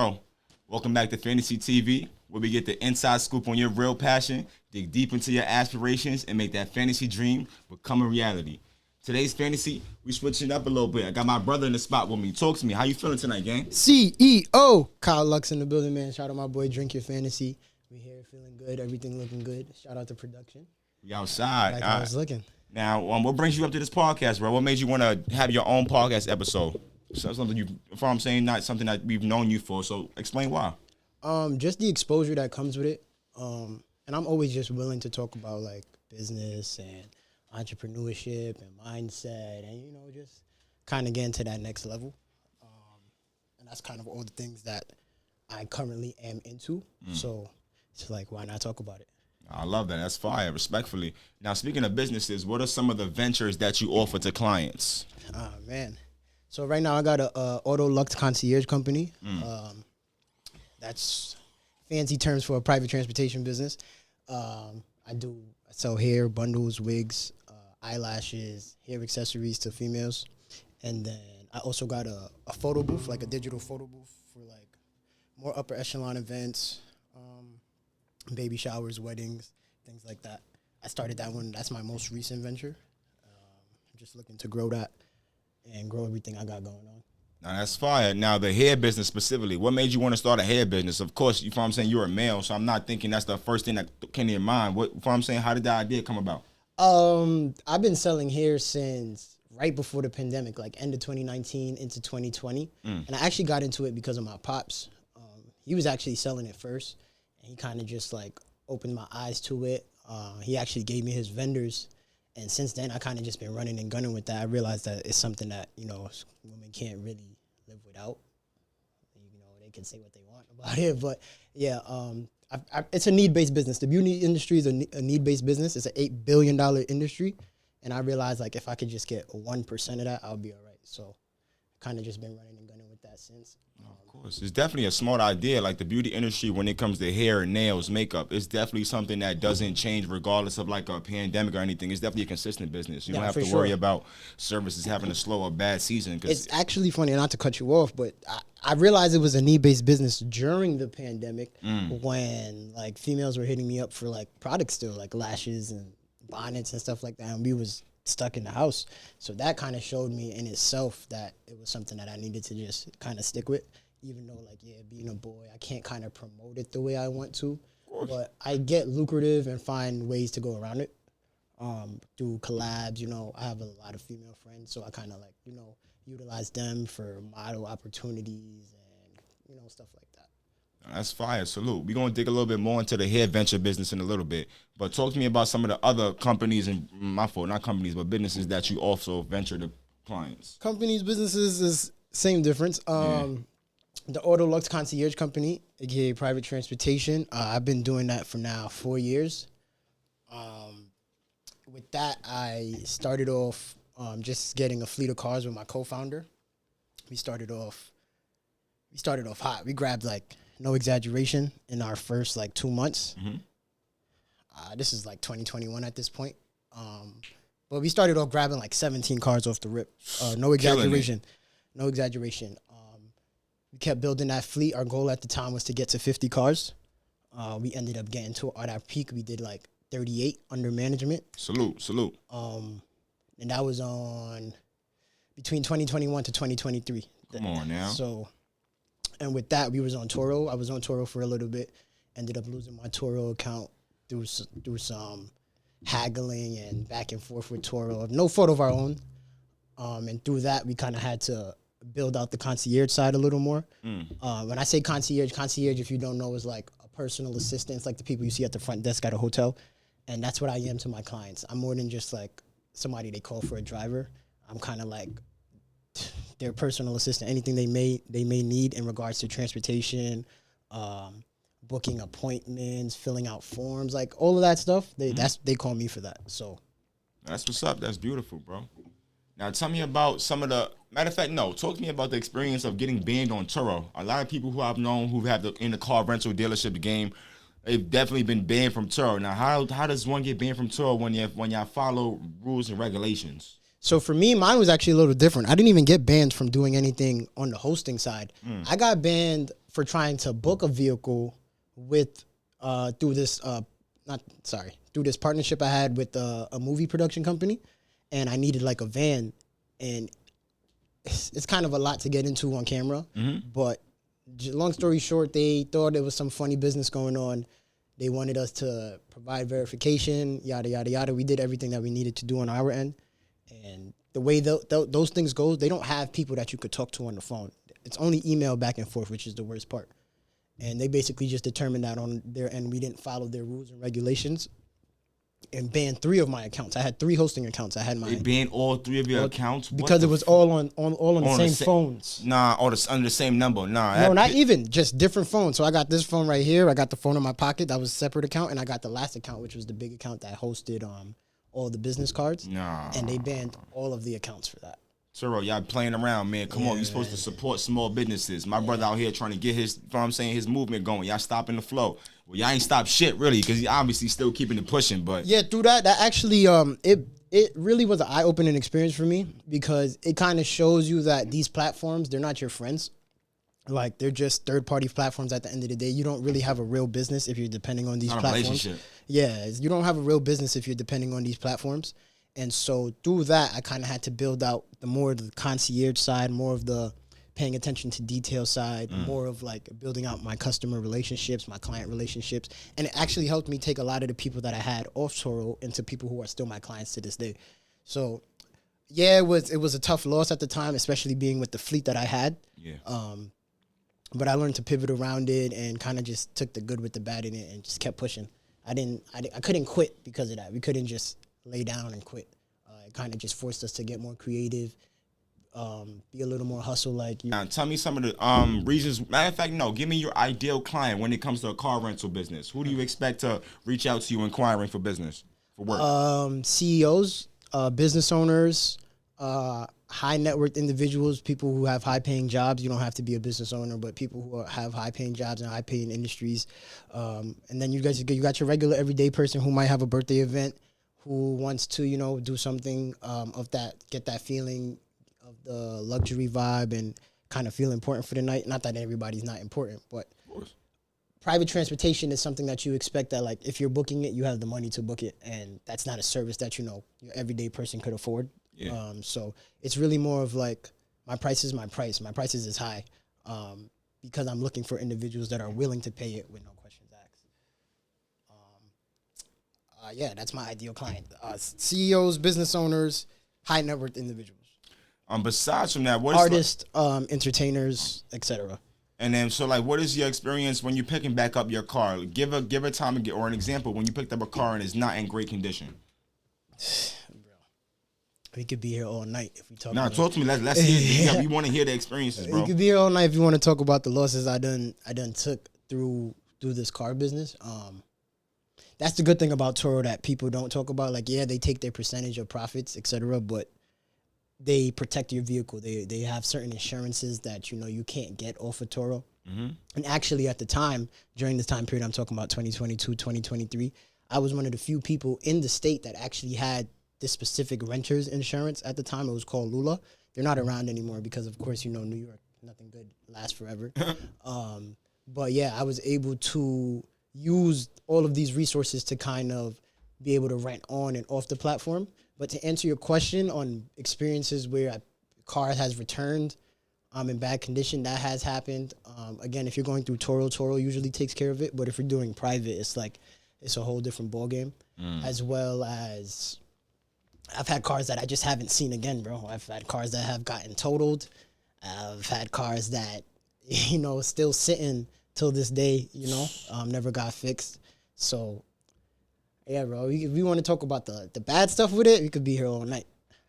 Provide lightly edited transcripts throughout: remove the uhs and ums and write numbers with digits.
Oh, welcome back to Fantasy TV, where we get the inside scoop on your real passion, dig deep into your aspirations, and make that fantasy dream become a reality. Today's fantasy, we switching up a little bit. I got my brother in the spot with me. Talk to me. How you feeling tonight, gang? CEO Kyle Lux in the building, man. Shout out my boy Drink Your Fantasy. We here feeling good, everything looking good. Shout out to production. We outside. Like I was looking. Now, what brings you up to this podcast, bro? What made you want to have your own podcast episode? So something you, if I'm saying, not something that we've known you for. So explain why. Just the exposure that comes with it. And I'm always just willing to talk about like business and entrepreneurship and mindset and, just kind of get into that next level. And that's kind of all the things that I currently am into. So it's like, why not talk about it? I love that. That's fire, respectfully. Now, speaking of businesses, what are some of the ventures that you offer to clients? Man. So right now I got a Auto Lux concierge company. That's fancy terms for a private transportation business. I sell hair, bundles, wigs, eyelashes, hair accessories to females. And then I also got a photo booth, like a digital photo booth for like more upper echelon events, baby showers, weddings, things like that. I started that one. That's my most recent venture. I'm just looking to grow that and grow everything I got going on. Now, that's fire. Now, the hair business specifically, what made you want to start a hair business? Of course, you know what I'm saying, you're a male, so I'm not thinking that's the first thing that came to your mind. What, you know what I'm saying, how did that idea come about? I've been selling hair since right before the pandemic, like end of 2019 into 2020. And I actually got into it because of my pops. He was actually selling it first. And he kind of just like opened my eyes to it. He actually gave me his vendors. And since then, I kind of just been running and gunning with that. I realized that it's something that, women can't really live without. They can say what they want about it. But, yeah, it's a need-based business. The beauty industry is a need-based business. It's an $8 billion industry. And I realized, like, if I could just get 1% of that, I'll be all right. So kind of just been running and gunning with that since. Of course. It's definitely a smart idea. Like the beauty industry, when it comes to hair, nails, makeup, it's definitely something that doesn't change regardless of like a pandemic or anything. It's definitely a consistent business. You don't have to worry about services having a slow or bad season. It's actually funny, not to cut you off, but I realized it was a need-based business during the pandemic when like females were hitting me up for like products still, like lashes and bonnets and stuff like that. And we was stuck in the house. So that kind of showed me in itself that it was something that I needed to just kind of stick with, even though like, being a boy, I can't kind of promote it the way I want to, but I get lucrative and find ways to go around it. Through collabs, I have a lot of female friends, so I kind of like, utilize them for model opportunities and, stuff like that. That's fire. Salute. We're going to dig a little bit more into the hair venture business in a little bit. But talk to me about some of the other companies, and my fault, not companies, but businesses that you also venture to clients. Companies, businesses is same difference. The Auto Lux Concierge Company, aka private transportation. I've been doing that for now 4 years. With that, I started off just getting a fleet of cars with my co-founder. We started off hot. We grabbed like, no exaggeration, in our first like 2 months. This is like 2021 at this point. But we started off grabbing like 17 cars off the rip. No exaggeration. No exaggeration. We kept building that fleet. Our goal at the time was to get to 50 cars. We ended up getting to, at our peak, we did like 38 under management. Salute. And that was on between 2021 to 2023. Come on now. So, and with that, we was on Toro. I was on Toro for a little bit. Ended up losing my Toro account through some haggling and back and forth with Toro. No fault of our own. And through that, we kind of had to build out the concierge side a little more. When I say concierge, if you don't know, is like a personal assistant. It's like the people you see at the front desk at a hotel. And that's what I am to my clients. I'm more than just like somebody they call for a driver. I'm kind of like their personal assistant. Anything they may need in regards to transportation, booking appointments, filling out forms, like all of that stuff. They call me for that. So that's what's up. That's beautiful, bro. Now tell me about some of the talk to me about the experience of getting banned on Turo. A lot of people who I've known who have in the car rental dealership game, they've definitely been banned from Turo. Now how does one get banned from Turo when y'all follow rules and regulations? So for me, mine was actually a little different. I didn't even get banned from doing anything on the hosting side. I got banned for trying to book a vehicle with through this through this partnership I had with a movie production company, and I needed like a van, and it's kind of a lot to get into on camera, but long story short, they thought there was some funny business going on. They wanted us to provide verification, yada, yada, yada. We did everything that we needed to do on our end. And the way those things go, they don't have people that you could talk to on the phone. It's only email back and forth, which is the worst part. And they basically just determined that on their end, we didn't follow their rules and regulations and banned 3 of my accounts. I had 3 hosting accounts. I had my... They banned all 3 of your accounts? Because it was all on the same phones. Nah, under the same number. Nah. No, not even. Just different phones. So I got this phone right here. I got the phone in my pocket. That was a separate account. And I got the last account, which was the big account that hosted all the business cards. Nah. And they banned all of the accounts for that. Turo, y'all playing around, man. Come on, you're supposed to support small businesses. My brother out here trying to get his, you know what I'm saying, his movement going. Y'all stopping the flow. Well, y'all ain't stopped shit, really, because he obviously still keeping it pushing, but... Yeah, through that actually, it really was an eye-opening experience for me, because it kind of shows you that these platforms, they're not your friends. Like, they're just third-party platforms at the end of the day. You don't really have a real business if you're depending on these platforms. Relationship. Yeah, you don't have a real business if you're depending on these platforms. And so through that, I kind of had to build out more of the concierge side, more of the paying attention to detail side, more of like building out my customer relationships, my client relationships. And it actually helped me take a lot of the people that I had off Turo into people who are still my clients to this day. So yeah, it was a tough loss at the time, especially being with the fleet that I had. Yeah. But I learned to pivot around it and kind of just took the good with the bad in it and just kept pushing. I couldn't quit because of that. We couldn't just lay down and quit. It kind of just forced us to get more creative, be a little more hustle like you. Now, tell me some of the reasons. Matter of fact, no, give me your ideal client when it comes to a car rental business. Who do you expect to reach out to you inquiring for business, for work? CEOs, business owners, high net worth individuals, people who have high paying jobs. You don't have to be a business owner, but people who have high paying jobs and high paying industries. And then you got your regular everyday person who might have a birthday event, who wants to, do something of that, get that feeling of the luxury vibe and kind of feel important for the night. Not that everybody's not important, but private transportation is something that you expect that, like, if you're booking it, you have the money to book it, and that's not a service that, your everyday person could afford. Yeah. So it's really more of like, my price is my price. My price is high because I'm looking for individuals that are willing to pay it with no questions asked. Yeah, that's my ideal client. CEOs, business owners, high net worth individuals. Besides from that, what is artists, entertainers, etc. And then, so like, what is your experience when you're picking back up your car? Give a time or an example when you picked up a car and it's not in great condition. Bro, we could be here all night if we talk. Nah, talk to me. Let's hear. We want to hear the experiences, bro. We could be here all night if you want to talk about the losses I done took through this car business. That's the good thing about Turo that people don't talk about. Like, yeah, they take their percentage of profits, etc., but they protect your vehicle. They have certain insurances that you can't get off of Turo. Mm-hmm. And actually, at the time, during this time period, I'm talking about 2022, 2023, I was one of the few people in the state that actually had this specific renter's insurance. At the time, it was called Lula. They're not around anymore because, of course, New York, nothing good lasts forever. But yeah, I was able to use all of these resources to kind of be able to rent on and off the platform. But to answer your question on experiences where a car has returned in bad condition, that has happened. Again, if you're going through Turo usually takes care of it. But if you're doing private, it's a whole different ballgame. As well as I've had cars that I just haven't seen again, bro. I've had cars that have gotten totaled. I've had cars that, still sitting till this day, never got fixed. So, yeah, bro, if we want to talk about the bad stuff with it, we could be here all night.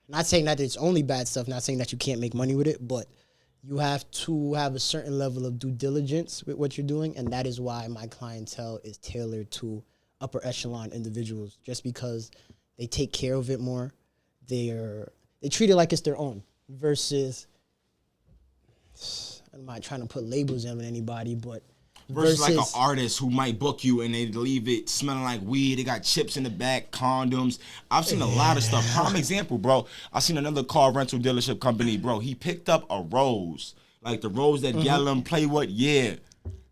Not saying that it's only bad stuff, not saying that you can't make money with it, but you have to have a certain level of due diligence with what you're doing, and that is why my clientele is tailored to upper echelon individuals, just because they take care of it more. They treat it like it's their own versus, I'm not trying to put labels on anybody, but versus like an artist who might book you and they leave it smelling like weed. They got chips in the back, condoms. I've seen a lot of stuff. Prime example, bro. I seen another car rental dealership company, bro. He picked up a Rose, like the Rose that Yellum play with. Yeah,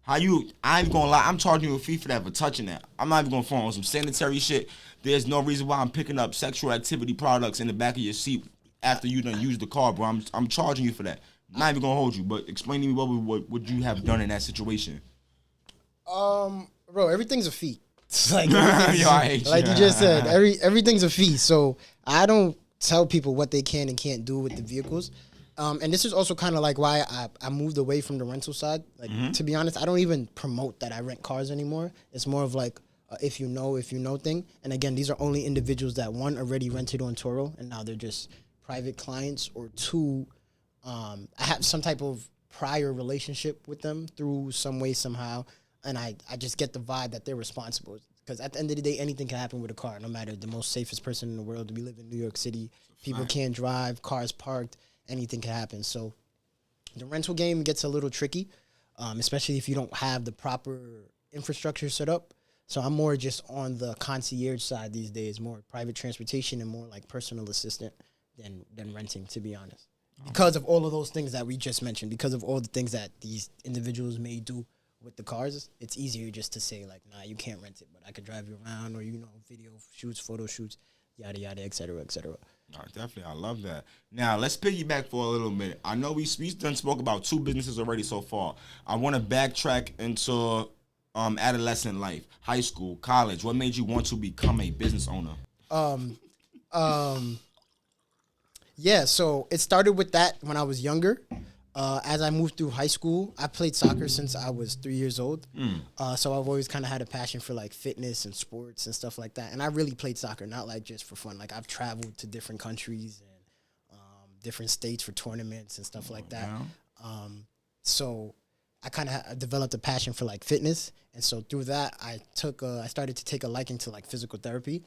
How you? I ain't gonna lie. I'm charging you a fee for that for touching that. I'm not even gonna phone on some sanitary shit. There's no reason why I'm picking up sexual activity products in the back of your seat after you done used the car, bro. I'm charging you for that. I'm not even gonna hold you, but explain to me what would you have done in that situation? Bro, everything's a fee. It's like Yo, I hate like you. you just said, everything's a fee. So I don't tell people what they can and can't do with the vehicles. And this is also kind of like why I moved away from the rental side. Like to be honest, I don't even promote that I rent cars anymore. It's more of like if you know thing. And again, these are only individuals that one already rented on Turo and now they're just private clients, or two, I have some type of prior relationship with them through some way somehow. And I just get the vibe that they're responsible. Because at the end of the day, anything can happen with a car, no matter the most safest person in the world. We live in New York City. People can't drive, cars parked, anything can happen. So the rental game gets a little tricky, especially if you don't have the proper infrastructure set up. So I'm more just on the concierge side these days, more private transportation and more like personal assistant than renting, to be honest. Because of all of those things that we just mentioned, because of all the things that these individuals may do with the cars, it's easier just to say like, nah, you can't rent it, but I could drive you around, or video shoots, photo shoots, yada yada, et cetera, et cetera. No, definitely, I love that. Now let's piggyback for a little minute. I know we done spoke about 2 businesses already so far. I want to backtrack into adolescent life, high school, college. What made you want to become a business owner? Yeah, so it started with that when I was younger. As I moved through high school, I played soccer since I was 3 years old. So I've always kind of had a passion for like fitness and sports and stuff like that. And I really played soccer, not like just for fun. Like I've traveled to different countries and different states for tournaments and stuff like that. So I kind of developed a passion for like fitness. And so through that, I started to take a liking to like physical therapy.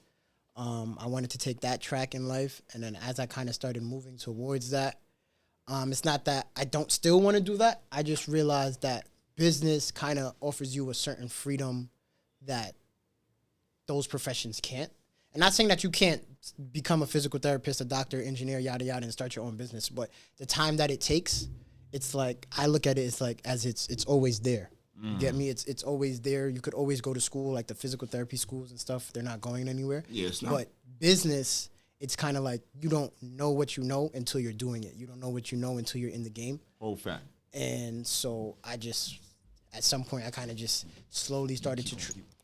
I wanted to take that track in life. And then as I kind of started moving towards that, it's not that I don't still want to do that. I just realized that business kind of offers you a certain freedom that those professions can't. And not saying that you can't become a physical therapist, a doctor, engineer, yada, yada, and start your own business. But the time that it takes, it's like, I look at it, it's like as it's always there. You get me? It's always there. You could always go to school, like the physical therapy schools and stuff. They're not going anywhere. Yeah, it's not. But business, it's kind of like you don't know what you know until you're doing it. You don't know what you know until you're in the game. Oh, fact. And so I just, at some point, I kind of just slowly started to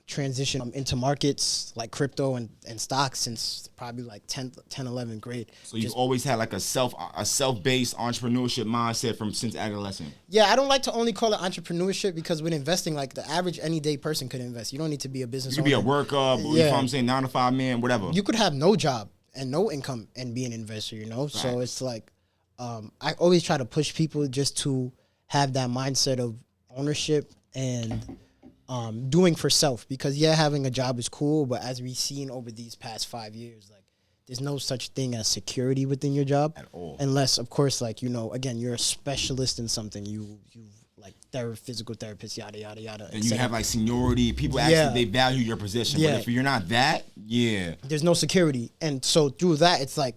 transition into markets like crypto and stocks since probably like 10, 11th grade. So you've always had like a self-based entrepreneurship mindset since adolescent. Yeah, I don't like to only call it entrepreneurship because with investing, like the average any-day person could invest. You don't need to be a business owner. You could be a worker, you know what I'm saying, 9 to 5 man, whatever. You could have no job and no income and be an investor, you know? Right. So it's like, I always try to push people just to have that mindset of ownership and doing for self, because having a job is cool, but as we've seen over these past 5 years, like there's no such thing as security within your job at all, unless of course, like, again, you're a specialist in something, you like physical therapist, yada yada yada, and you have like seniority, people actually they value your position, but if you're not that, there's no security. And so through that, it's like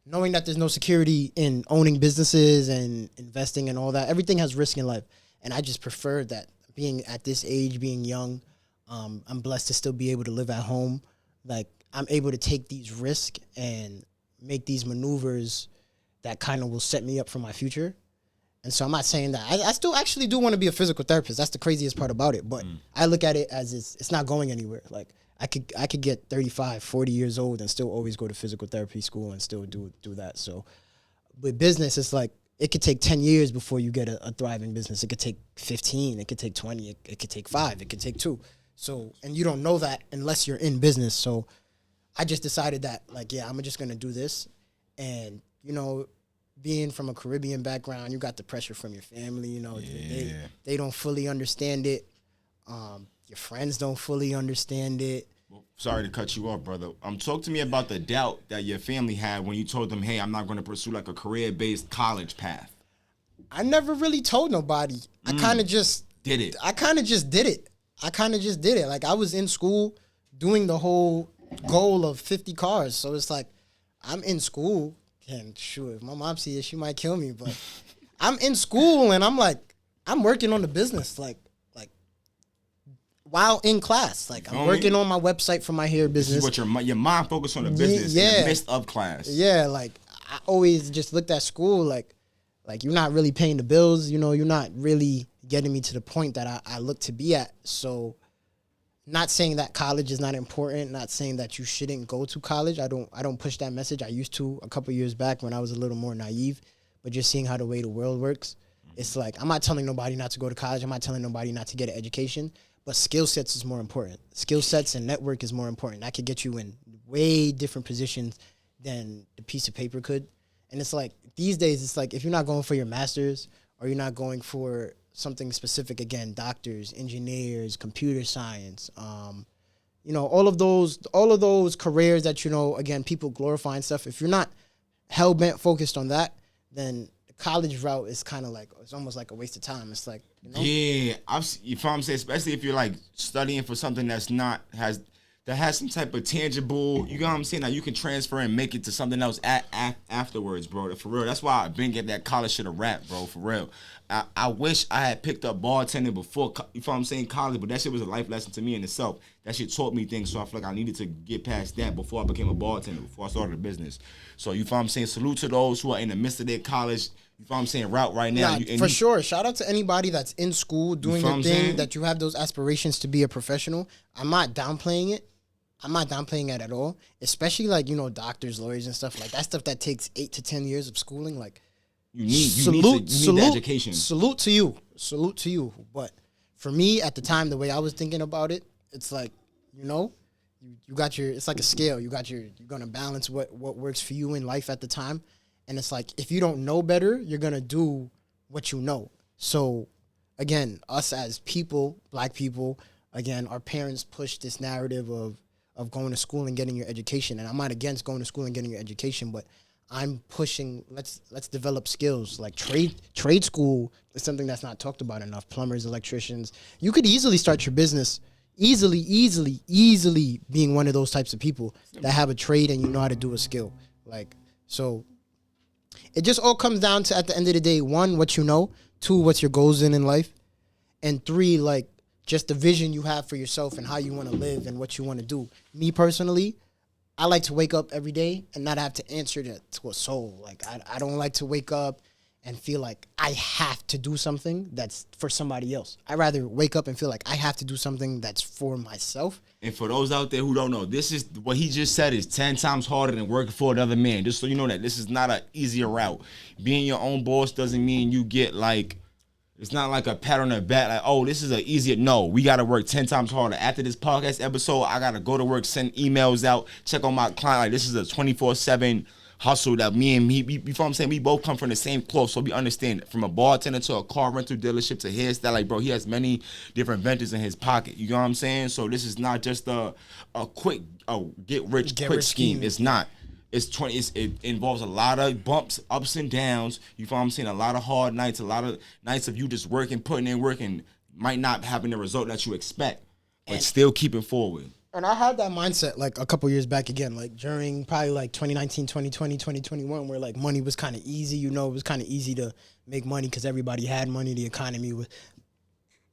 knowing that there's no security in owning businesses and investing and all that, everything has risk in life, and I just prefer that. Being at this age, being young, I'm blessed to still be able to live at home. Like, I'm able to take these risks and make these maneuvers that kind of will set me up for my future. And so I'm not saying that. I still actually do want to be a physical therapist. That's the craziest part about it. But I look at it as it's not going anywhere. Like, I could get 35, 40 years old and still always go to physical therapy school and still do that. So with business, it's like, it could take 10 years before you get a thriving business. It could take 15. It could take 20. It could take 5. It could take 2. So, and you don't know that unless you're in business. So I just decided that, like, I'm just going to do this. And, being from a Caribbean background, you got the pressure from your family. They don't fully understand it. Your friends don't fully understand it. Well, sorry to cut you off, brother. Talk to me about the doubt that your family had when you told them, hey, I'm not going to pursue like a career-based college path. I never really told nobody. I kind of just did it. I kind of just did it. Like, I was in school doing the whole goal of 50 cars. So it's like, I'm in school. And sure, if my mom sees it, she might kill me. But I'm in school and I'm like, I'm working on the business. Like while in class. Like I'm feel working me? on my website for my hair This business. is what your mind focused on the business in yeah. the midst of class. Yeah, like I always just looked at school like you're not really paying the bills, you know, you're not really getting me to the point that I look to be at. So not saying that college is not important, not saying that you shouldn't go to college. I don't push that message. I used to a couple years back when I was a little more naive, but just seeing how the way the world works, it's like I'm not telling nobody not to go to college. I'm not telling nobody not to get an education, but skill sets is more important. Skill sets and network is more important. That could get you in way different positions than the piece of paper could. And it's like these days, it's like if you're not going for your master's or you're not going for something specific, again, doctors, engineers, computer science, you know, all of those careers that, you know, again, people glorify and stuff. If you're not hell bent focused on that, then the college route is kind of like, it's almost like a waste of time. It's like, you know? Yeah, you know what I'm saying? Especially if you're like studying for something that has some type of tangible, you know what I'm saying? Now you can transfer and make it to something else afterwards, bro. For real. That's why I've been getting that college shit a rap, bro. For real. I wish I had picked up bartending before, you know what I'm saying, college, but that shit was a life lesson to me in itself. That shit taught me things, so I feel like I needed to get past that before I became a bartender, before I started a business. So, you know what I'm saying? Salute to those who are in the midst of their college, you know what I'm saying, route right now. For sure. Shout out to anybody that's in school doing their thing, that you have those aspirations to be a professional. I'm not downplaying it. I'm not downplaying it at all, especially like, you know, doctors, lawyers and stuff like that stuff that takes 8 to 10 years of schooling. Like, you need the education. Salute to you. But for me at the time, the way I was thinking about it, it's like, you know, you got it's like a scale. You're going to balance what works for you in life at the time. And it's like, if you don't know better, you're going to do what you know. So again, us as people, black people, again, our parents push this narrative of going to school and getting your education. And I'm not against going to school and getting your education, but I'm pushing, let's develop skills. Like trade school is something that's not talked about enough. Plumbers, electricians. You could easily start your business, easily being one of those types of people that have a trade and you know how to do a skill. Like, so it just all comes down to, at the end of the day, 1, what you know, 2, what's your goals in life, and 3, like, just the vision you have for yourself and how you want to live and what you want to do. Me personally, I like to wake up every day and not have to answer to a soul. Like, I don't like to wake up and feel like I have to do something that's for somebody else. I'd rather wake up and feel like I have to do something that's for myself. And for those out there who don't know, this is what he just said is 10 times harder than working for another man. Just so you know that this is not an easier route. Being your own boss doesn't mean you get like, it's not like a pat on the back, like, oh, this is an easier. No, we got to work 10 times harder. After this podcast episode, I got to go to work, send emails out, check on my client. Like, this is a 24/7 hustle that me and me, you know what I'm saying? We both come from the same cloth, so we understand. From a bartender to a car rental dealership to hairstyle, like, bro, he has many different ventures in his pocket. You know what I'm saying? So this is not just a quick get rich scheme. It's not. It involves a lot of bumps, ups and downs. You know what I'm saying? A lot of hard nights, a lot of nights of you just working, putting in work, and might not having the result that you expect, but still keeping forward. And I had that mindset like a couple years back again, like during probably like 2019, 2020, 2021, where like money was kind of easy. You know, it was kind of easy to make money because everybody had money. The economy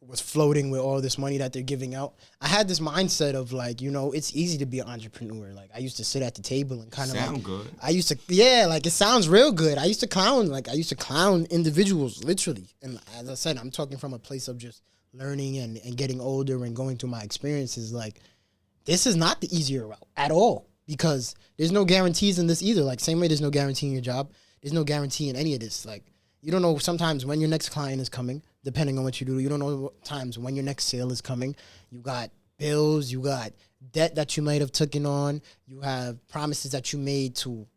was floating with all this money that they're giving out. I had this mindset of like, you know, it's easy to be an entrepreneur. Like I used to sit at the table and kind of sound like, good. I used to, like it sounds real good. I used to clown individuals literally. And as I said, I'm talking from a place of just learning and getting older and going through my experiences. Like this is not the easier route at all because there's no guarantees in this either. Like same way there's no guarantee in your job. There's no guarantee in any of this. Like you don't know sometimes when your next client is coming. Depending on what you do, you don't know times when your next sale is coming. You got bills, you got debt that you might have taken on. You have promises that you made to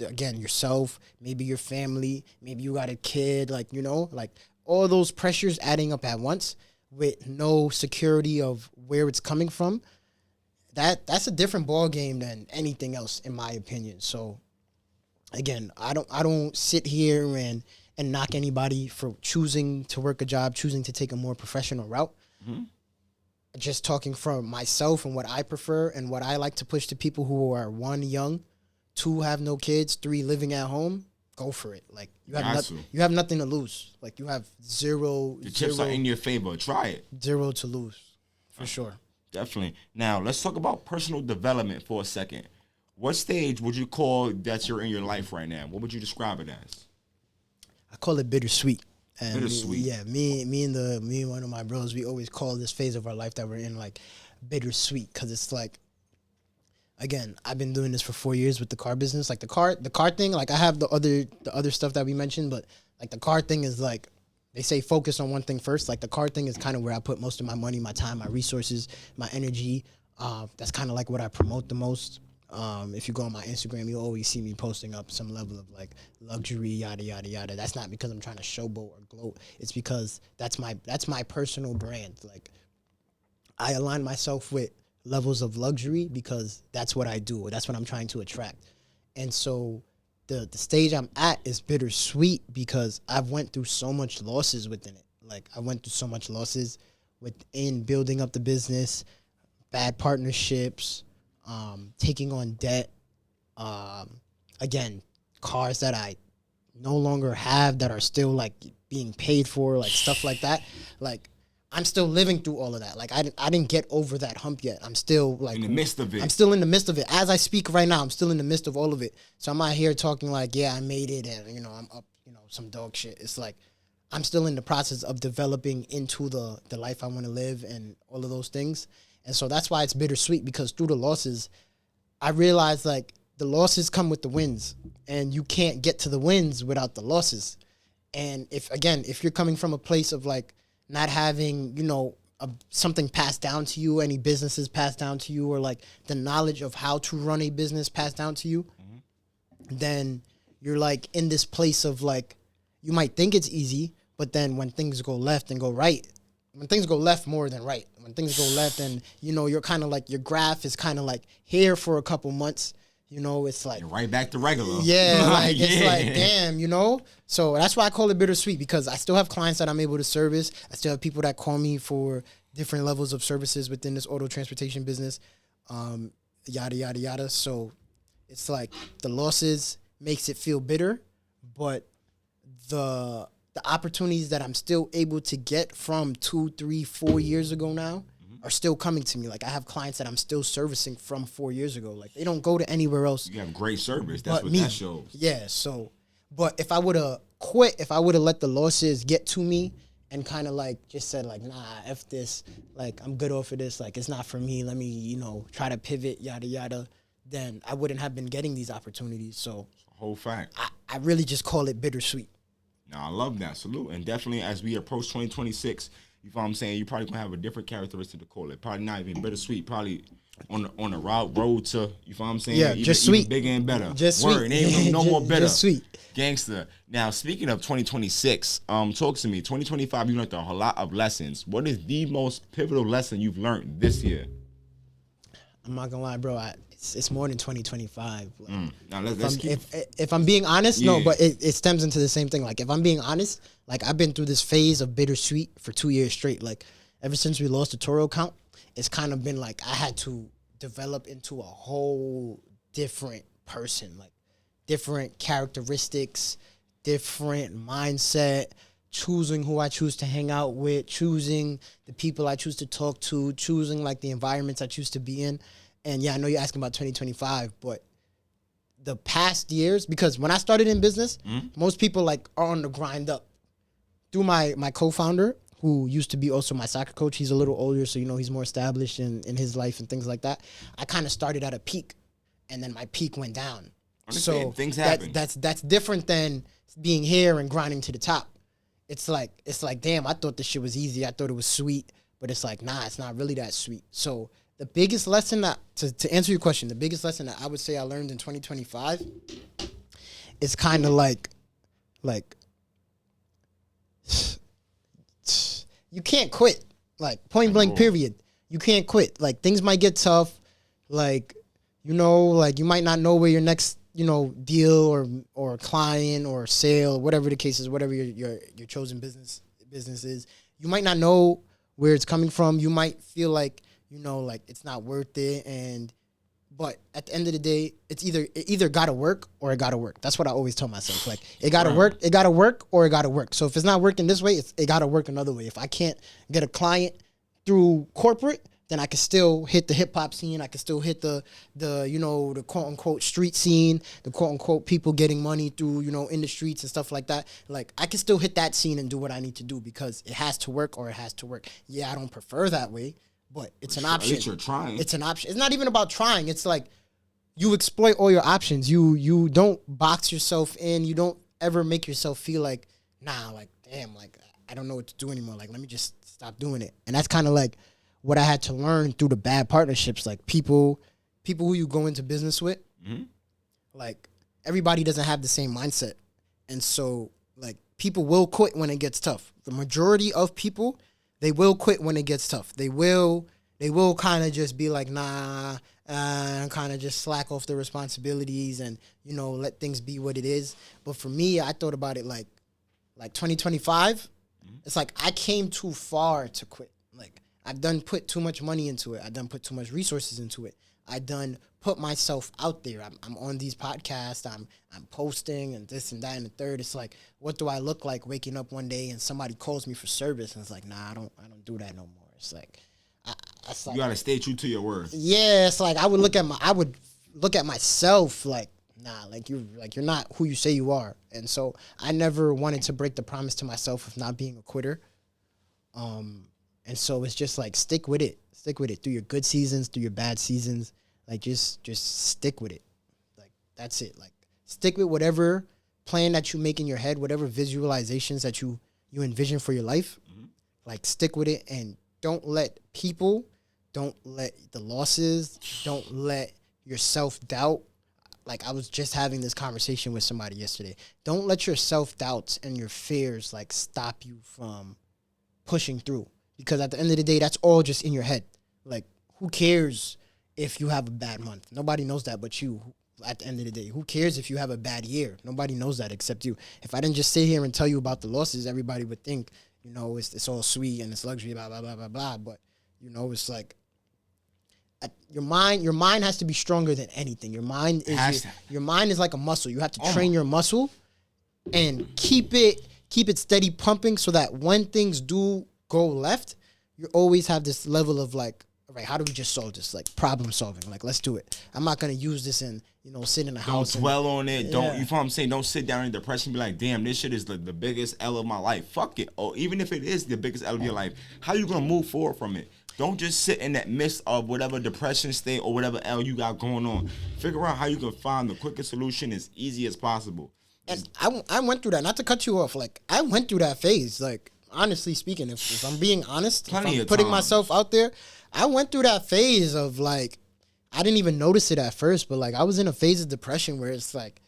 again, yourself, maybe your family, maybe you got a kid, like, you know, like all those pressures adding up at once with no security of where it's coming from. That's a different ball game than anything else, in my opinion. So again, I don't sit here and knock anybody for choosing to work a job, choosing to take a more professional route. Mm-hmm. Just talking from myself and what I prefer and what I like to push to people who are 1, young, 2, have no kids, 3, living at home. Go for it. Like you have nothing to lose. Like you have zero. The chips are in your favor. Try it. 0 to lose. For sure. Definitely. Now, let's talk about personal development for a second. What stage would you call that you're in your life right now? What would you describe it as? I call it bittersweet. And Bittersweet. me and one of my bros, we always call this phase of our life that we're in like bittersweet, because it's like, again, I've been doing this for 4 years with the car business. Like the car thing, like I have the other stuff that we mentioned, but like the car thing is like, they say focus on one thing first. Like the car thing is kind of where I put most of my money, my time, my resources, my energy. That's kind of like what I promote the most. If you go on my Instagram, you'll always see me posting up some level of like luxury, yada yada yada. That's not because I'm trying to showboat or gloat. It's because that's my personal brand. Like I align myself with levels of luxury because that's what I do. That's what I'm trying to attract. And so the stage I'm at is bittersweet because I've went through so much losses within it. Like I went through so much losses within building up the business, bad partnerships, taking on debt, again, cars that I no longer have that are still like being paid for, like stuff like that. Like I'm still living through all of that. Like I didn't get over that hump yet. I'm still like In the midst of it. I'm still in the midst of it. As I speak right now, I'm still in the midst of all of it. So I'm out here talking like, yeah, I made it, and I'm up, some dog shit. It's like I'm still in the process of developing into the life I want to live and all of those things. And so that's why it's bittersweet, because through the losses, I realized like the losses come with the wins, and you can't get to the wins without the losses. And if you're coming from a place of like not having, something passed down to you, any businesses passed down to you, or like the knowledge of how to run a business passed down to you, then you're like in this place of like, you might think it's easy, but then when things go left and go right, when things go left more than right, when things go left and, you're kind of like, your graph is kind of like here for a couple months, it's like. You're right back to regular. Yeah, like, it's like, damn, So that's why I call it bittersweet, because I still have clients that I'm able to service. I still have people that call me for different levels of services within this auto transportation business, yada, yada, yada. So it's like the losses makes it feel bitter, but the opportunities that I'm still able to get from 2, 3, 4 years ago now are still coming to me. Like I have clients that I'm still servicing from 4 years ago. Like they don't go to anywhere else. You have great service. That's what me. That shows. Yeah. So, but if I would have quit, if I would have let the losses get to me and kind of like just said like, nah, F this, like I'm good off of this, like it's not for me, let me, try to pivot, yada, yada, then I wouldn't have been getting these opportunities. So Whole fact. I really just call it bittersweet. Now, I love that. Salute. And definitely as we approach 2026, you know what I'm saying, you're probably going to have a different characteristic to call it. Probably not even bittersweet. Probably on the road to, you know what I'm saying? Yeah, just sweet. Even bigger and better. Just Word. sweet. Ain't no more bitter. Just sweet. Gangster. Now, speaking of 2026, talk to me. 2025, you learned a lot of lessons. What is the most pivotal lesson you've learned this year? I'm not going to lie, bro. It's more than 2025. Like, Now, let's keep... if I'm being honest, Yeah. no, but it stems into the same thing. Like, if I'm being honest, like, I've been through this phase of bittersweet for 2 years straight. Like, ever since we lost the Toro account, it's kind of been like I had to develop into a whole different person, like, different characteristics, different mindset, choosing who I choose to hang out with, choosing the people I choose to talk to, choosing, like, the environments I choose to be in. And yeah, I know you're asking about 2025, but the past years, because when I started in business, most people like are on the grind up. Through my co-founder, who used to be also my soccer coach, he's a little older, so he's more established in his life and things like that. I kind of started at a peak, and then my peak went down. So things happen. That's different than being here and grinding to the top. It's like damn, I thought this shit was easy. I thought it was sweet, but it's like nah, it's not really that sweet. So the biggest lesson that, to answer your question, the biggest lesson that I would say I learned in 2025 is kind of like you can't quit. Like, point blank, period. You can't quit. Like, things might get tough. Like, like you might not know where your next, deal or client or sale, whatever the case is, whatever your chosen business is. You might not know where it's coming from. You might feel like, like it's not worth it. But at the end of the day, it either gotta work or it gotta work. That's what I always tell myself. Like, it gotta work, or it gotta work. So if it's not working this way, it gotta work another way. If I can't get a client through corporate, then I could still hit the hip hop scene. I could still hit the the quote unquote street scene, the quote unquote people getting money through, in the streets and stuff like that. Like I can still hit that scene and do what I need to do because it has to work or it has to work. Yeah, I don't prefer that way, but it's an option. At least you're trying. It's an option. It's not even about trying. It's like you exploit all your options. You don't box yourself in. You don't ever make yourself feel like, nah, like, damn, like, I don't know what to do anymore. Like, let me just stop doing it. And that's kind of like what I had to learn through the bad partnerships. Like, people who you go into business with, like, everybody doesn't have the same mindset. And so, like, people will quit when it gets tough. The majority of people, they will quit when it gets tough. They will kind of just be like, nah, and kind of just slack off the responsibilities and, let things be what it is. But for me, I thought about it like 2025, it's like I came too far to quit. Like I've done put too much money into it. I've done put too much resources into it. I done put myself out there. I'm on these podcasts. I'm posting and this and that and the third. It's like, what do I look like waking up one day and somebody calls me for service and it's like, nah, I don't do that no more. It's like, you gotta stay true to your word. Yeah, it's like I would look at myself like, nah, like you're not who you say you are. And so I never wanted to break the promise to myself of not being a quitter. And so it's just like stick with it through your good seasons, through your bad seasons. Like just stick with it. Like that's it. Like stick with whatever plan that you make in your head, whatever visualizations that you envision for your life. Like stick with it and don't let people, don't let the losses, don't let your self-doubt. Like I was just having this conversation with somebody yesterday. Don't let your self-doubts and your fears like stop you from pushing through. Because at the end of the day, that's all just in your head. Like who cares if you have a bad month? Nobody knows that but you at the end of the day. Who cares if you have a bad year? Nobody knows that except you. If I didn't just sit here and tell you about the losses, everybody would think, it's all sweet and it's luxury, blah, blah, blah, blah, blah. But, it's like your mind has to be stronger than anything. Your mind is like a muscle. You have to train your muscle and keep it steady pumping so that when things do go left, you always have this level of like, all right, how do we just solve this? Like problem solving. Like, let's do it. I'm not going to use this and, sit in the house. Don't dwell on it. Yeah. Don't, you know what I'm saying? Don't sit down in depression and be like, damn, this shit is the biggest L of my life. Fuck it. Or even if it is the biggest L of your life, how you going to move forward from it? Don't just sit in that midst of whatever depression state or whatever L you got going on. Figure out how you can find the quickest solution as easy as possible. And I went through that. Not to cut you off. Like, I went through that phase. Like, honestly speaking, if I'm being honest, if I'm putting myself out there, I went through that phase of, like, I didn't even notice it at first, but, like, I was in a phase of depression where it's like,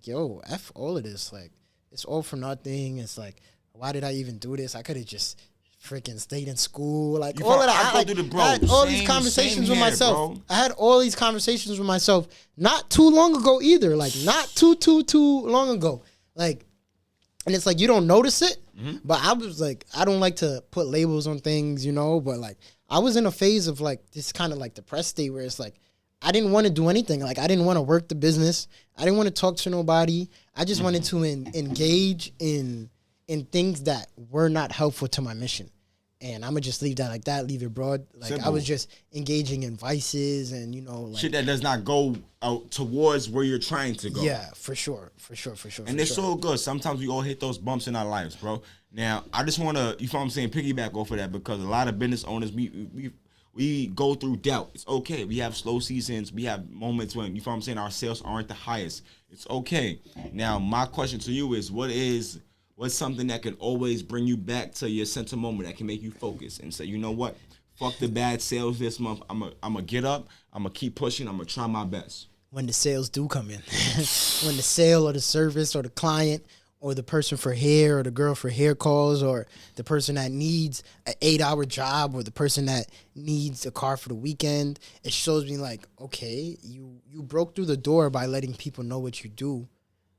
yo, F all of this. Like, it's all for nothing. It's like, why did I even do this? I could have just freaking stayed in school. Like, all of that. I had all these conversations with myself. I had all these conversations with myself not too long ago either. Like, not too long ago. Like, and it's like, you don't notice it, but I was like, I don't like to put labels on things, but like, I was in a phase of like this kind of like depressed state where it's like, I didn't want to do anything. Like, I didn't want to work the business. I didn't want to talk to nobody. I just wanted to engage in things that were not helpful to my mission. And I'm going to just leave that like that, leave it broad. Like, simple. I was just engaging in vices and, like, shit that does not go out towards where you're trying to go. Yeah, for sure. And it's so good. Sometimes we all hit those bumps in our lives, bro. Now, I just want to, you know what I'm saying, piggyback off of that because a lot of business owners, we go through doubt. It's okay. We have slow seasons. We have moments when, you know what I'm saying, our sales aren't the highest. It's okay. Now, my question to you is, what's something that can always bring you back to your center moment that can make you focus and say, you know what? Fuck the bad sales this month. I'm a get up. I'm going to keep pushing. I'm going to try my best. When the sales do come in. When the sale or the service or the client or the person for hair or the girl for hair calls or the person that needs an 8-hour job or the person that needs a car for the weekend, it shows me like, okay, you broke through the door by letting people know what you do.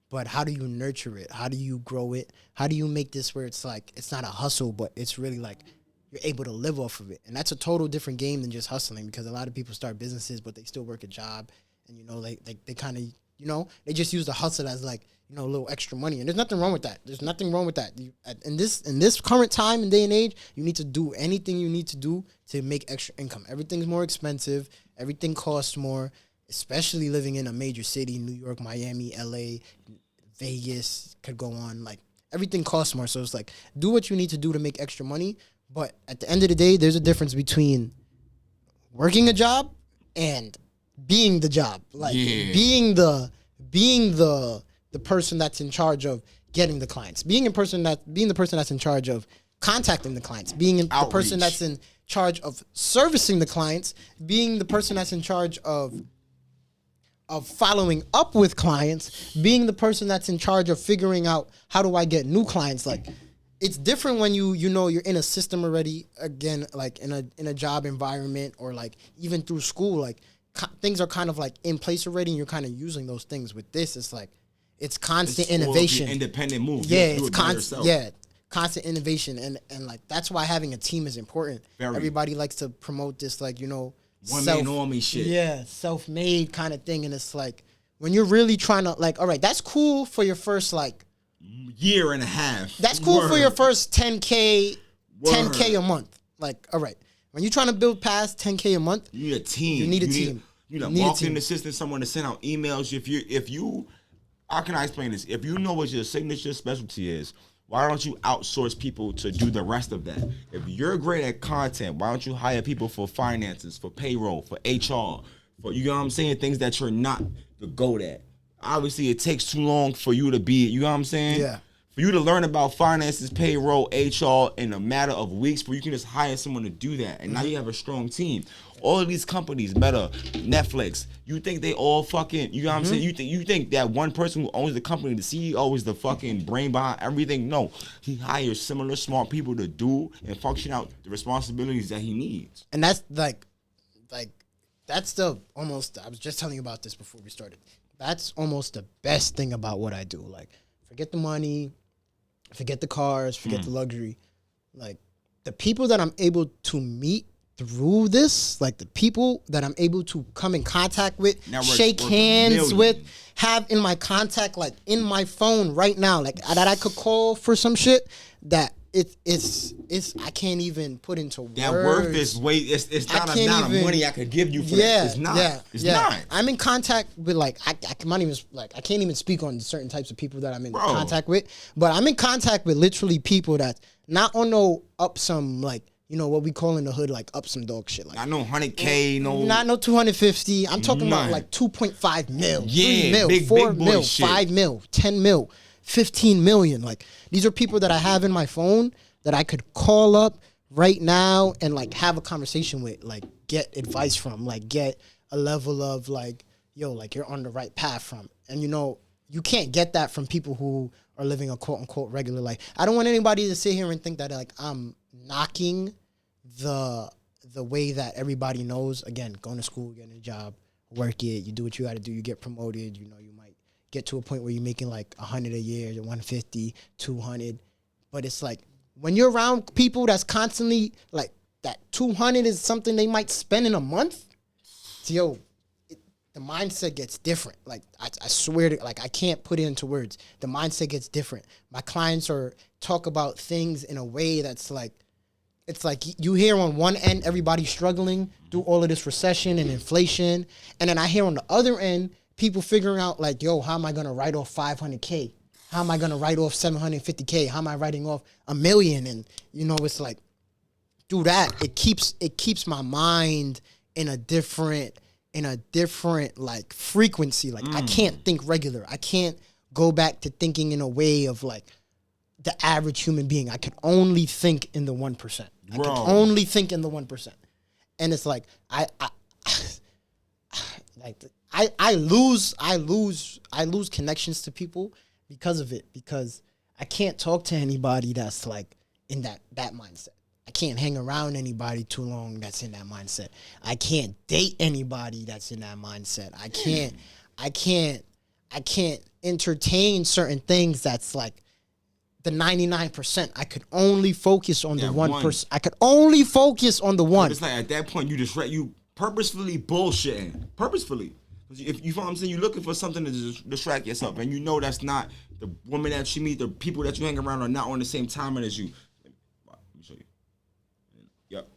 But how do you nurture it? How do you grow it? How do you make this where it's like, it's not a hustle, but it's really like you're able to live off of it? And that's a total different game than just hustling because a lot of people start businesses, but they still work a job. And, they kind of, they just use the hustle as like, a little extra money. And there's nothing wrong with that. There's nothing wrong with that. In this current time and day and age, you need to do anything you need to do to make extra income. Everything's more expensive. Everything costs more, especially living in a major city, New York, Miami, LA, Vegas, could go on. Like, everything costs more. So it's like, do what you need to do to make extra money. But at the end of the day, there's a difference between working a job and being the job. Like, being the person that's in charge of getting the clients, being the person that's in charge of contacting the clients, being the person that's in charge of servicing the clients, being the person that's in charge of following up with clients, being the person that's in charge of figuring out how do I get new clients. Like, it's different when you're in a system already, again, like in a job environment, or like even through school, like things are kind of like in place already and you're kind of using those things. With this, it's like, it's constant innovation. Independent move. Yeah, it's constant. Yeah, constant innovation, and like that's why having a team is important. Everybody likes to promote this, like, one man army shit. Yeah, self-made kind of thing, and it's like when you're really trying to, like, all right, that's cool for your first like year and a half. That's cool for your first 10K a month. Like, all right, when you're trying to build past 10K a month, you need a team. You need a team. You need a marketing assistant, someone to send out emails. If you, how can I explain this? If you know what your signature specialty is, why don't you outsource people to do the rest of that? If you're great at content, why don't you hire people for finances, for payroll, for HR, for, you know what I'm saying, things that you're not the GOAT at. Obviously, it takes too long for you to be, you know what I'm saying? Yeah. For you to learn about finances, payroll, HR in a matter of weeks, where you can just hire someone to do that. And now you have a strong team. All of these companies, Meta, Netflix, you think they all fucking, you know what I'm saying? You think that one person who owns the company, the CEO, is the fucking brain behind everything? No. He hires similar smart people to do and function out the responsibilities that he needs. And that's like that's the almost, I was just telling you about this before we started. That's almost the best thing about what I do. Like, forget the money, forget the cars, forget the luxury. Like, the people that I'm able to meet through this, like the people that I'm able to come in contact with, shake hands with, have in my contact, like in my phone right now, like that I could call for some shit, that it's I can't even put into words. That worth is it's not a amount of money I could give you for that. It's not. It's not. I'm in contact with, like, I can't even speak on certain types of people that I'm in contact with, but I'm in contact with literally people that not on no up some, like, what we call in the hood, like up some dog shit. Like, I know 100K, not no 250. I'm talking about like 2.5 mil, 3 mil, big, 4 big mil, shit. 5 mil, 10 mil, 15 million. Like, these are people that I have in my phone that I could call up right now and like have a conversation with, like get advice from, like get a level of like, yo, like you're on the right path from. And you can't get that from people who are living a quote unquote regular life. I don't want anybody to sit here and think that like I'm knocking the way that everybody knows. Again, going to school, getting a job, work it, you do what you got to do, you get promoted, you might get to a point where you're making like 100 a year, 150, 200. But it's like, when you're around people that's constantly like that 200 is something they might spend in a month, the mindset gets different. Like, I swear to, like, I can't put it into words. The mindset gets different. My clients talk about things in a way that's like, it's like you hear on one end, everybody's struggling through all of this recession and inflation. And then I hear on the other end, people figuring out like, yo, how am I going to write off 500K? How am I going to write off 750K? How am I writing off $1 million? And, it's like, through that, it keeps my mind in a different like frequency. Like, I can't think regular. I can't go back to thinking in a way of like the average human being. I can only think in the 1%. I can only think in the 1%. And it's like, I lose connections to people because of it, because I can't talk to anybody that's like in that mindset. I can't hang around anybody too long that's in that mindset. I can't date anybody that's in that mindset. I can't entertain certain things that's like the 99%. I could only focus on the 1%. I could only focus on the one. It's like at that point you purposefully bullshitting. Purposefully. If you know what I'm saying, you're looking for something to distract yourself, and you know that's not the woman that you meet, the people that you hang around are not on the same timing as you. Let me show you. Yep.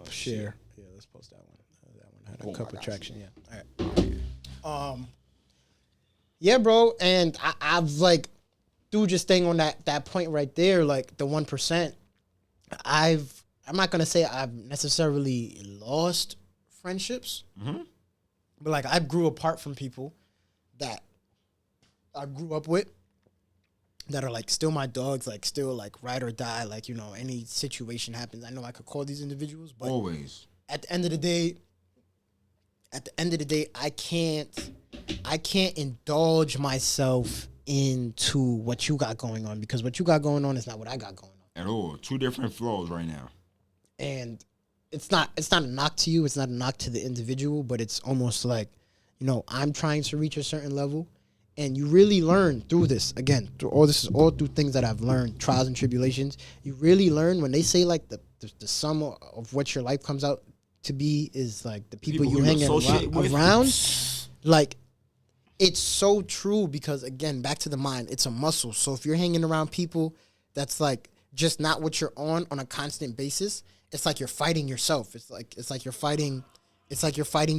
Share. Yeah, let's post that one. That one had a couple traction. You. Yeah. All right. Yeah, bro, and I've like, dude, just staying on that point right there, like the 1%. I'm not gonna say I've necessarily lost friendships, but like I grew apart from people that I grew up with that are like still my dogs, like still like ride or die, like, you know, any situation happens, I know I could call these individuals, but always at the end of the day, I can't indulge myself into what you got going on, because what you got going on is not what I got going on at all. Two different flows right now. And it's not a knock to you, it's not a knock to the individual, but it's almost like, you know, I'm trying to reach a certain level, and you really learn through this. Again, through all this is all through things that I've learned, trials and tribulations. You really learn when they say like the sum of what your life comes out to be is like the people you hang around. Like, it's so true, because again, back to the mind, it's a muscle. So if you're hanging around people that's like just not what you're on a constant basis, it's like you're fighting yourself. It's like you're fighting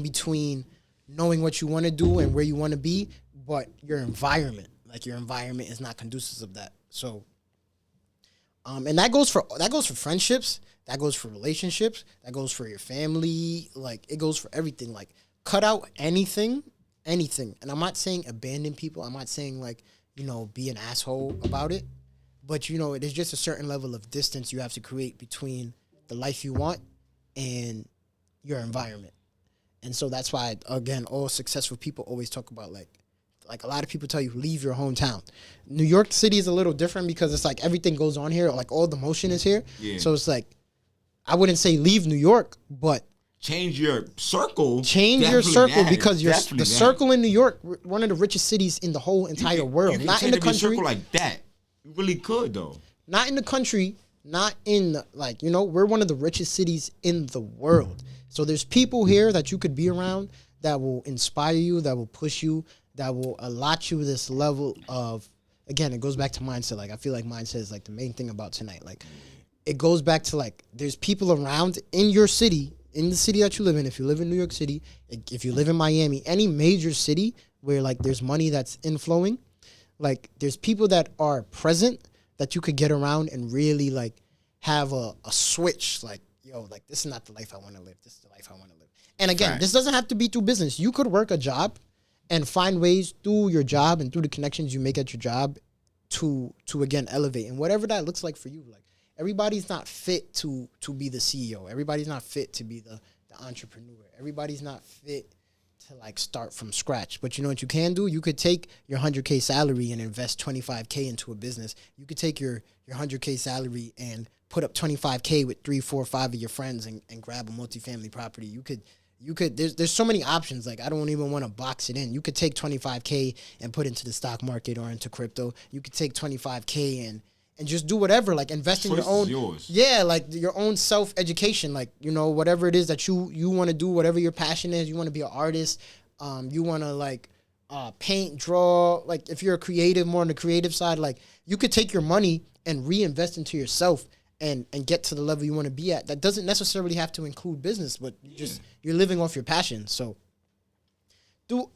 between knowing what you want to do and where you want to be, but your environment is not conducive of that. So and that goes for friendships, that goes for relationships, that goes for your family, like it goes for everything. Like, cut out anything. And I'm not saying abandon people. I'm not saying like, you know, be an asshole about it. But, you know, there's just a certain level of distance you have to create between the life you want and your environment. And so that's why, again, all successful people always talk about like a lot of people tell you, leave your hometown. New York City is a little different because it's like everything goes on here. Like all the motion is here. Yeah. So it's like, I wouldn't say leave New York, but change your circle. Because the circle in New York, one of the richest cities in the whole entire world. You can not in the country. Circle like that. You really could though. Not in the country. Not in the, like, you know, we're one of the richest cities in the world. So there's people here that you could be around that will inspire you, that will push you, that will allot you this level of, again, it goes back to mindset. Like, I feel like mindset is like the main thing about tonight. Like, it goes back to like, there's people around in your city, in the city that you live in. If you live in New York City, if you live in Miami, any major city where like there's money that's inflowing, like there's people that are present that you could get around and really like have a switch. Like, yo, like this is not the life I want to live. This is the life I want to live. And again, This doesn't have to be through business. You could work a job and find ways through your job and through the connections you make at your job to again elevate, and whatever that looks like for you. Like, everybody's not fit to be the CEO. Everybody's not fit to be the entrepreneur. Everybody's not fit to like start from scratch. But you know what you can do? You could take your 100K salary and invest 25K into a business. You could take your 100K salary and put up 25K with 3, 4, 5 of your friends and grab a multifamily property. You could there's so many options. Like, I don't even want to box it in. You could take 25K and put into the stock market or into crypto. You could take 25K and just do whatever, like invest in your own, like your own self-education, like, you know, whatever it is that you want to do, whatever your passion is. You want to be an artist, you want to like paint, draw, like if you're a creative, more on the creative side, like you could take your money and reinvest into yourself and get to the level you want to be at. That doesn't necessarily have to include business, but you're living off your passion. So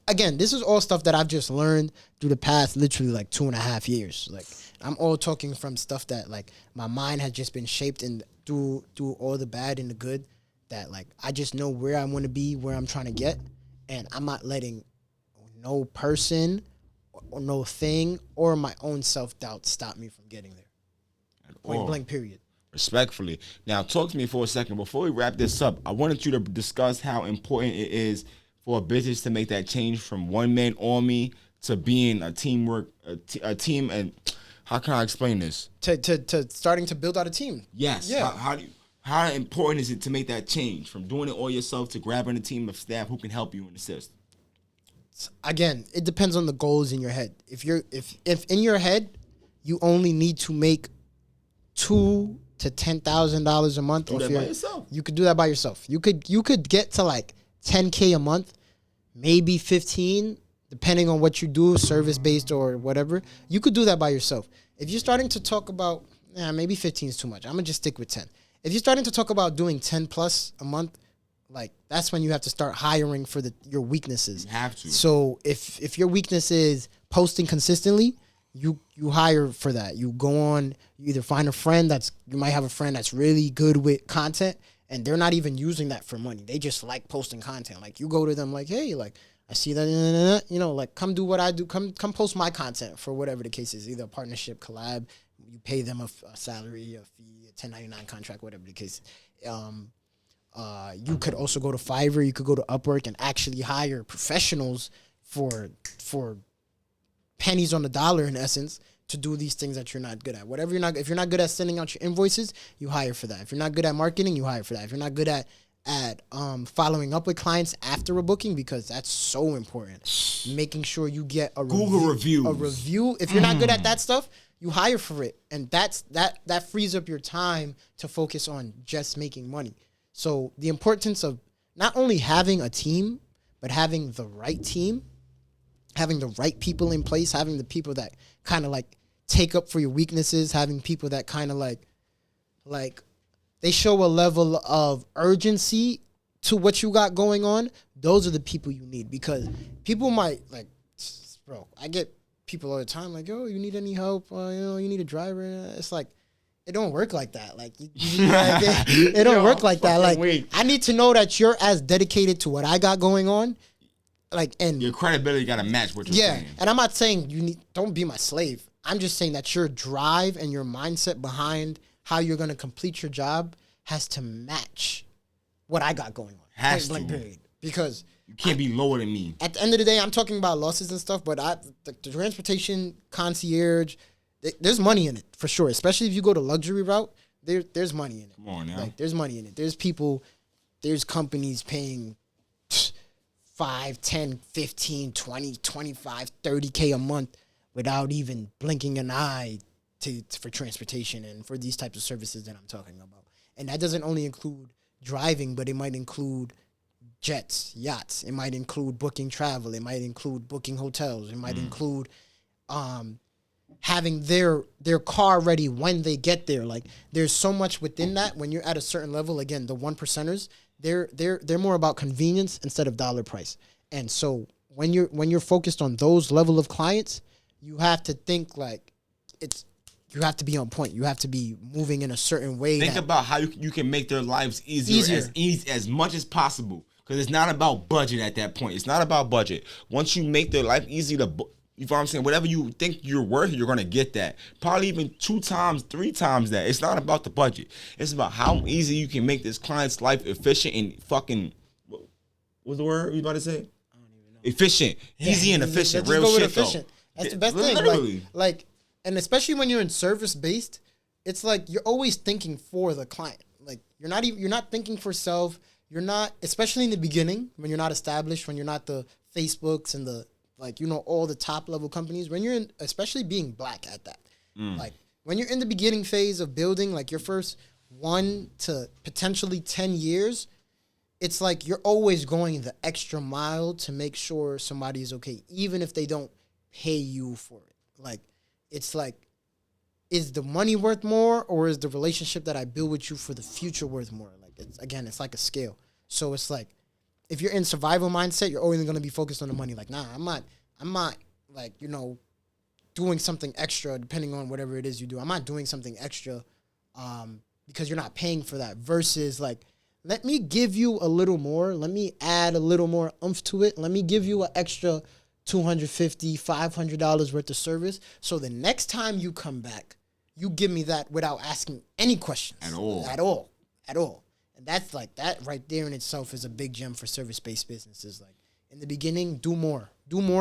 again, this is all stuff that I've just learned through the past literally like 2.5 years. Like, I'm all talking from stuff that like my mind has just been shaped and through all the bad and the good, that like I just know where I want to be, where I'm trying to get, and I'm not letting no person or no thing or my own self-doubt stop me from getting there. Point blank, period. Respectfully. Now, talk to me for a second. Before we wrap this up, I wanted you to discuss how important it is for a business to make that change from one-man army to being a teamwork, a team, and how can I explain this? To starting to build out a team. Yes. Yeah. How important is it to make that change from doing it all yourself to grabbing a team of staff who can help you and assist? Again, it depends on the goals in your head. If in your head you only need to make $2,000 to $10,000 a month, do that by yourself. You could do that by yourself. You could get to like $10K a month maybe 15, depending on what you do, service based or whatever. You could do that by yourself. If you're starting to talk about, maybe 15 is too much. I'm gonna just stick with 10. If you're starting to talk about doing 10 plus a month, like that's when you have to start hiring for your weaknesses. You have to. So if your weakness is posting consistently, you hire for that. You go on, you either find a friend you might have a friend that's really good with content and they're not even using that for money. They just like posting content. Like you go to them like, hey, like I see that, like come do what I do. Come post my content for whatever the case is, either a partnership, collab. You pay them a salary, a fee, a 1099 contract, whatever the case. You could also go to Fiverr. You could go to Upwork and actually hire professionals for pennies on the dollar, in essence, to do these things that you're not good at. If you're not good at sending out your invoices, you hire for that. If you're not good at marketing, you hire for that. If you're not good at following up with clients after a booking, because that's so important. Making sure you get a Google reviews. A review. If you're not good at that stuff, you hire for it, and that frees up your time to focus on just making money. So the importance of not only having a team, but having the right team, having the right people in place, having the people that kind of like take up for your weaknesses, having people that kind of like they show a level of urgency to what you got going on. Those are the people you need, because people might like, bro, I get people all the time like, yo, you need any help? You need a driver? It's like, it don't work like that. Like, it don't work like that. Like, I need to know that you're as dedicated to what I got going on. Like, and your credibility got to match what you're saying. And I'm not saying don't be my slave. I'm just saying that your drive and your mindset behind how you're going to complete your job has to match what I got going on. Has to. Period. Because you can't be lower than me. At the end of the day, I'm talking about losses and stuff, but the transportation concierge, there's money in it for sure. Especially if you go the luxury route, there's money in it. Come on now. Like, there's money in it. There's companies paying 5, 10, 15, 20, 25, 30K a month without even blinking an eye for transportation and for these types of services that I'm talking about. And that doesn't only include driving, but it might include jets, yachts. It might include booking travel. It might include booking hotels. It might include having their car ready when they get there. Like, there's so much within that. When you're at a certain level, again, the 1%ers, they're more about convenience instead of dollar price. And so when you're focused on those level of clients, you have to think like you have to be on point. You have to be moving in a certain way. Think about how you can make their lives easier. As much as possible. Because it's not about budget at that point. It's not about budget. Once you make their life easy you know what I'm saying? Whatever you think you're worth, you're going to get that. Probably even 2 times, 3 times that. It's not about the budget. It's about how easy you can make this client's life efficient and fucking, what's the word you about to say? I don't even know. Efficient. Easy and efficient. Real Real shit, efficient. Though. That's the best Literally. thing. Like, and especially when you're in service-based, it's like you're always thinking for the client. Like, you're not thinking for self. You're not, especially in the beginning, when you're not established, when you're not the Facebooks and the, like, all the top level companies, when you're in, especially being black at that, like when you're in the beginning phase of building, like your first 1 to potentially 10 years, it's like you're always going the extra mile to make sure somebody is okay, even if they don't pay you for it. Like, it's like, is the money worth more, or is the relationship that I build with you for the future worth more? Like, it's like a scale. So it's like, if you're in survival mindset, you're always going to be focused on the money. Like, nah, I'm not like, doing something extra depending on whatever it is you do. I'm not doing something extra because you're not paying for that, versus like, let me give you a little more. Let me add a little more oomph to it. Let me give you an extra $250, $500 worth of service. So the next time you come back, you give me that without asking any questions. At all. And that's like, that right there in itself is a big gem for service-based businesses. Like, in the beginning, do more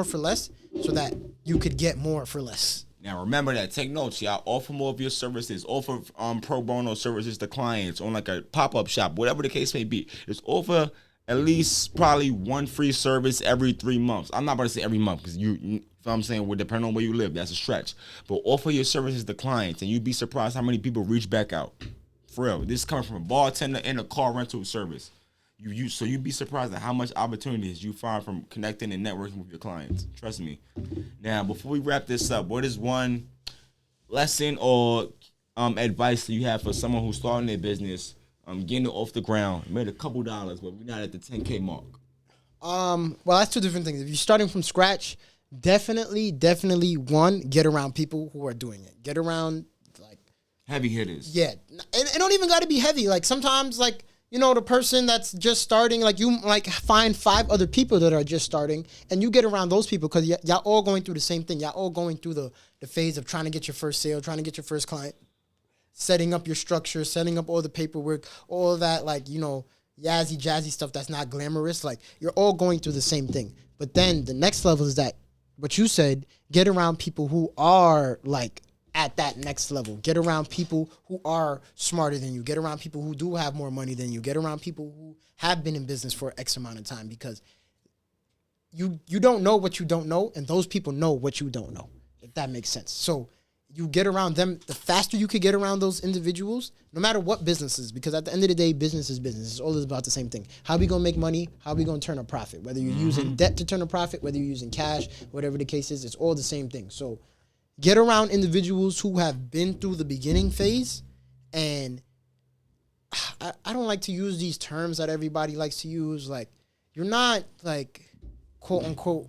for less so that you could get more for less. Now remember that. Take notes, y'all. Offer more of your services. Offer pro bono services to clients on like a pop-up shop, whatever the case may be. Just offer at least probably 1 free service every 3 months. I'm not about to say every month, because you know what I'm saying, depending on where you live, that's a stretch. But offer your services to clients, and you'd be surprised how many people reach back out. For real. This is coming from a bartender and a car rental service. So you'd be surprised at how much opportunities you find from connecting and networking with your clients. Trust me. Now, before we wrap this up, what is one lesson or advice that you have for someone who's starting their business, getting it off the ground, made a couple dollars, but we're not at the 10K mark? Well, that's two different things. If you're starting from scratch, definitely, one, get around people who are doing it. Get around like Heavy hitters. yeah, and it don't even got to be heavy. Like sometimes, like the person that's just starting, like you like find 5 other people that are just starting, and you get around those people because y'all all going through the same thing. Y'all all going through the phase of trying to get your first sale, trying to get your first client, setting up your structure, setting up all the paperwork, all of that, like yazzy jazzy stuff that's not glamorous. Like you're all going through the same thing. But then the next level is that what you said, get around people who are like at that next level. Get around people who are smarter than you. Get around people who do have more money than you. Get around people who have been in business for X amount of time, because you don't know what you don't know, and those people know what you don't know, if that makes sense. So you get around them, the faster you could get around those individuals, no matter what business is, because at the end of the day, business is business. It's always about the same thing. How we going to make money? How we going to turn a profit? Whether you're using debt to turn a profit, whether you're using cash, whatever the case is, it's all the same thing. So get around individuals who have been through the beginning phase. And I don't like to use these terms that everybody likes to use. Like, you're not like quote unquote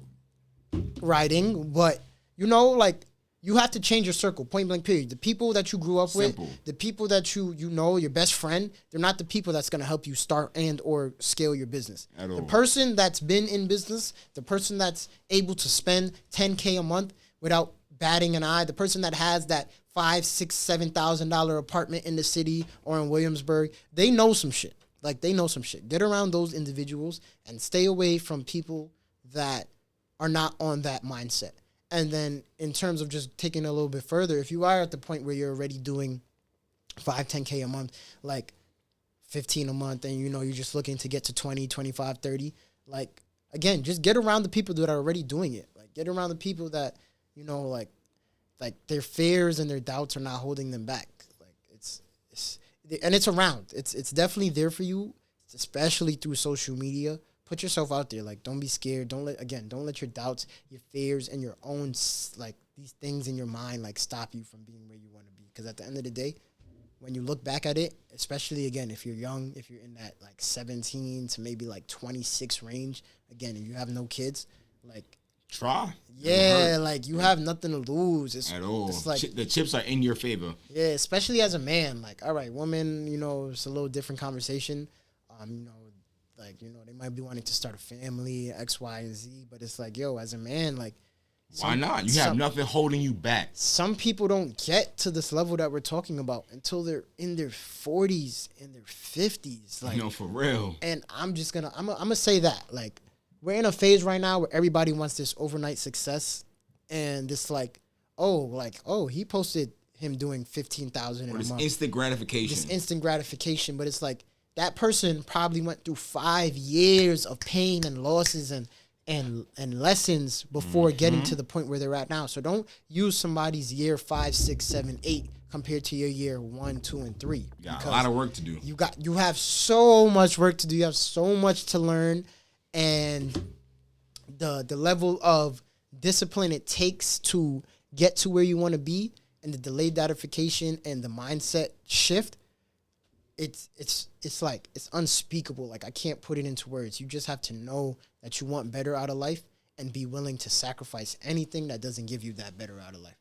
writing, but like, you have to change your circle, point blank period. The people that you grew up Simple. with, the people that your best friend, they're not the people that's going to help you start and or scale your business. At all. The person that's been in business, the person that's able to spend $10K a month without batting an eye, the person that has that $5,000, $6,000, $7,000 apartment in the city or in Williamsburg, they know some shit. Like, they know some shit. Get around those individuals and stay away from people that are not on that mindset. And then in terms of just taking it a little bit further, if you are at the point where you're already doing 5, 10K a month, like 15 a month, and you're just looking to get to 20, 25, 30, like, again, just get around the people that are already doing it. Like, get around the people that, like their fears and their doubts are not holding them back. Like, it's around. It's definitely there for you, especially through social media. Put yourself out there. Like, don't be scared. Don't let your doubts, your fears, and your own, like, these things in your mind, like, stop you from being where you want to be. Because at the end of the day, when you look back at it, especially, again, if you're young, if you're in that, like, 17 to maybe, like, 26 range, again, if you have no kids, like, try. Yeah, like, you have nothing to lose. At all. It's like, the chips are in your favor. Yeah, especially as a man. Like, all right, women, it's a little different conversation. Like, they might be wanting to start a family, X, Y, and Z, but it's like, yo, as a man, like, why not? You have nothing holding you back. Some people don't get to this level that we're talking about until they're in their 40s, in their 50s. Like, for real. And I'm gonna say that, like, we're in a phase right now where everybody wants this overnight success, and this he posted him doing 15,000 in a month. Instant gratification. This instant gratification, but it's like, that person probably went through 5 years of pain and losses and lessons before getting to the point where they're at now. So don't use somebody's year 5, 6, 7, 8 compared to your year 1, 2, and 3. You got a lot of work to do. You have so much work to do. You have so much to learn, and the level of discipline it takes to get to where you want to be, and the delayed gratification and the mindset shift. It's like, it's unspeakable. Like, I can't put it into words. You just have to know that you want better out of life and be willing to sacrifice anything that doesn't give you that better out of life.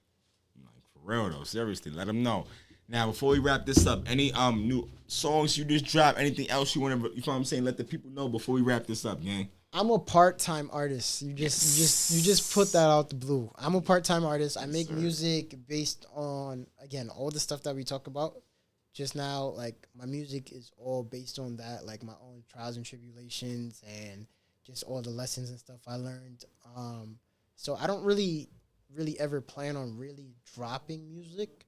Like, for real though, seriously, let them know. Now, before we wrap this up, any new songs you just dropped, anything else you want to, you know what I'm saying, let the people know before we wrap this up, gang. I'm a part-time artist. You just put that out the blue. I'm a part-time artist. I make music based on, again, all the stuff that we talk about just now. Like, my music is all based on that, like my own trials and tribulations and just all the lessons and stuff I learned. So I don't really ever plan on really dropping music,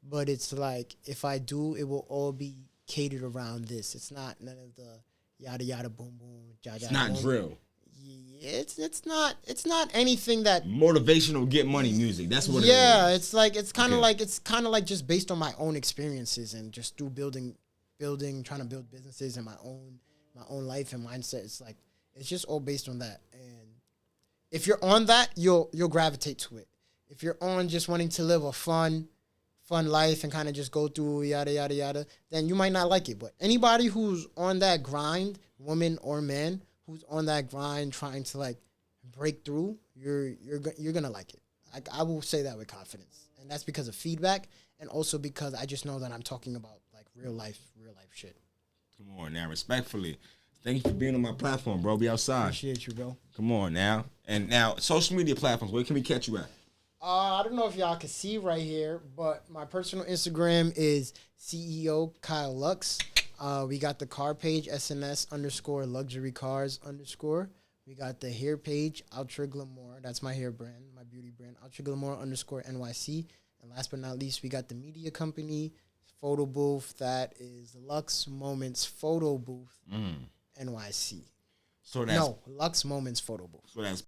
but it's like, if I do, it will all be catered around this. It's not none of the yada yada boom boom. It's not boom. Drill. Yeah, it's not anything that motivational get money music. That's what it is. Yeah, it's kind of like just based on my own experiences and just through building, trying to build businesses and my own my own life and mindset. It's like it's just all based on that. And if you're on that, you'll gravitate to it. If you're on just wanting to live a fun life and kind of just go through yada yada yada, then you might not like it. But anybody who's on that grind, woman or man, who's on that grind trying to like break through, you're gonna like it. I will say that with confidence, and that's because of feedback, and also because I just know that I'm talking about like real life shit. Come on now, respectfully. Thank you for being on my platform, bro. Be outside. Appreciate you, bro. Come on now. And now, social media platforms, where can we catch you at? I don't know if y'all can see right here, but my personal Instagram is CEO Kyle Lux. We got the car page, SNS_luxury_cars_. We got the hair page, Ultra Glamour. That's my hair brand, my beauty brand, Ultra Glamour_NYC. And last but not least, we got the media company, photo booth. That is Lux Moments Photo Booth, NYC. So that's Lux Moments Photo Booth. So that's